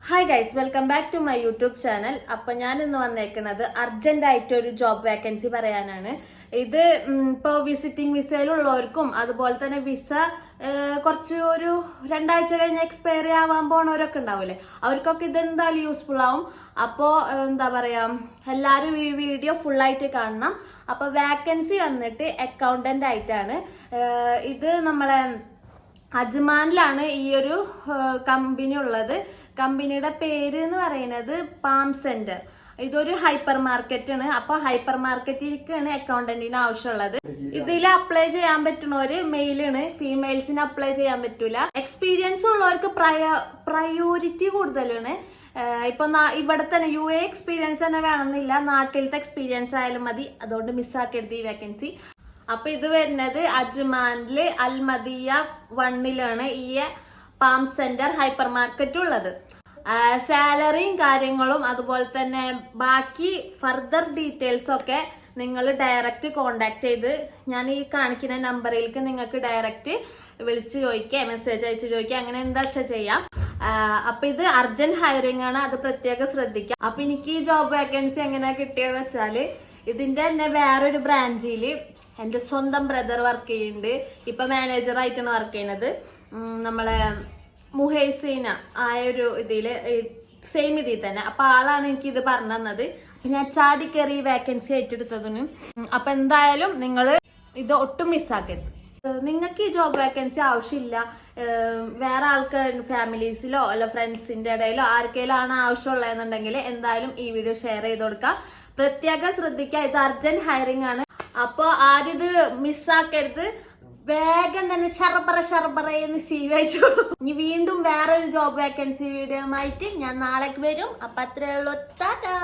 Hi guys, welcome back to my YouTube channel. അപ്പൊ ഞാൻ ഇന്ന് വന്നേക്കുന്നത് അർജന്റ് ആയിട്ട് ഒരു ജോബ് വേക്കൻസി പറയാനാണ്. ഇത് ഇപ്പോ വിസിറ്റിംഗ് വിസയിലുള്ളവർക്കും അതുപോലെ തന്നെ വിസ കുറച്ച് ഒരു 2 ആഴ്ച കഴിഞ്ഞ് എക്സ്പയറി ആവാൻ പോണവരൊക്കെ ഉണ്ടാവില്ലേ, അവർക്കൊക്കെ ഇത് എന്തായാലും യൂസ്ഫുൾ ആവും. അപ്പോ എന്താ പറയാ, എല്ലാരും ഈ വീഡിയോ ഫുൾ ആയിട്ട് കാണണം. അപ്പൊ വേക്കൻസി വന്നിട്ട് അക്കൗണ്ടന്റ് ആയിട്ടാണ്. ഇത് നമ്മളെ അജ്മാനിലാണ് ഈ ഒരു കമ്പനി ഉള്ളത്. കമ്പനിയുടെ പേര് എന്ന് പറയുന്നത് പാം സെന്റർ. ഇതൊരു ഹൈപ്പർ മാർക്കറ്റ് ആണ്. അപ്പൊ ഹൈപ്പർ മാർക്കറ്റിലേക്കാണ് അക്കൗണ്ടന്റിന് ആവശ്യമുള്ളത്. ഇതിൽ അപ്ലൈ ചെയ്യാൻ പറ്റുന്നവര് മെയിലാണ്, ഫീമെയിൽസിന് അപ്ലൈ ചെയ്യാൻ പറ്റൂല. എക്സ്പീരിയൻസ് ഉള്ളവർക്ക് പ്രയോറിറ്റി കൂടുതലാണ്. ഇപ്പൊ ഇവിടെ തന്നെ UAE എക്സ്പീരിയൻസ് തന്നെ വേണമെന്നില്ല, നാട്ടിലത്തെ എക്സ്പീരിയൻസ് ആയാലും മതി. അതുകൊണ്ട് മിസ്സാക്കരുത് ഈ വേക്കൻസി. അപ്പൊ ഇത് വരുന്നത് അജ്മാനില് അൽമദിയ 1ലാണ് ഈ പാം സെന്റർ ഹൈപ്പർ മാർക്കറ്റ് ഉള്ളത്. സാലറിയും കാര്യങ്ങളും അതുപോലെ തന്നെ ബാക്കി ഫർദർ ഡീറ്റെയിൽസ് ഒക്കെ നിങ്ങൾ ഡയറക്റ്റ് കോണ്ടാക്ട് ചെയ്ത് ഞാൻ ഈ കാണിക്കുന്ന നമ്പറിലേക്ക് നിങ്ങൾക്ക് ഡയറക്റ്റ് വിളിച്ച് ചോദിക്കുക, മെസ്സേജ് അയച്ച് ചോദിക്കുക, അങ്ങനെ എന്താ വെച്ചാൽ ചെയ്യാം. അപ്പൊ ഇത് അർജന്റ് ഹയറിംഗ് ആണ്, അത് പ്രത്യേകം ശ്രദ്ധിക്കാം. അപ്പൊ എനിക്ക് ഈ ജോബ് വേക്കൻസി എങ്ങനെ കിട്ടിയെന്ന് വെച്ചാല്, ഇതിന്റെ തന്നെ വേറൊരു ബ്രാഞ്ചില് എന്റെ സ്വന്തം ബ്രദർ വർക്ക് ചെയ്യുന്നുണ്ട്. ഇപ്പൊ മാനേജർ ആയിട്ടാണ് വർക്ക് ചെയ്യുന്നത്. നമ്മളെ മുഹൈസീന ആയ ഒരു ഇതില് സെയിം ഇതിൽ തന്നെ. അപ്പൊ ആളാണ് എനിക്ക് ഇത് പറഞ്ഞു തന്നത്. അപ്പൊ ഞാൻ ചാടിക്കേറി വേക്കൻസി ഏറ്റെടുത്തതിന്. അപ്പൊ എന്തായാലും നിങ്ങൾ ഇത് ഒട്ടും മിസ്സാക്കരുത്. നിങ്ങൾക്ക് ഈ ജോബ് വേക്കൻസി ആവശ്യമില്ല, വേറെ ആൾക്കാർ ഫാമിലീസിലോ അല്ല ഫ്രണ്ട്സിന്റെ ഇടയിലോ ആർക്കെങ്കിലും ആണ് ആവശ്യമുള്ളതെന്നുണ്ടെങ്കിൽ എന്തായാലും ഈ വീഡിയോ ഷെയർ ചെയ്ത് കൊടുക്കാം. പ്രത്യേകം ശ്രദ്ധിക്കുക, ഇത് അർജന്റ് ഹയറിംഗ് ആണ്. അപ്പൊ ആരും ഇത് മിസ്സാക്കരുത്. വേഗം തന്നെ ഷർബറയെന്ന് CV അയച്ചോളൂ. ഇനി വീണ്ടും വേറൊരു ജോബ് വേക്കൻസി വീഡിയോ ആയിട്ട് ഞാൻ നാളേക്ക് വരും. അപ്പൊ അത്രേ ഉള്ളൂ. ടാറ്റാ.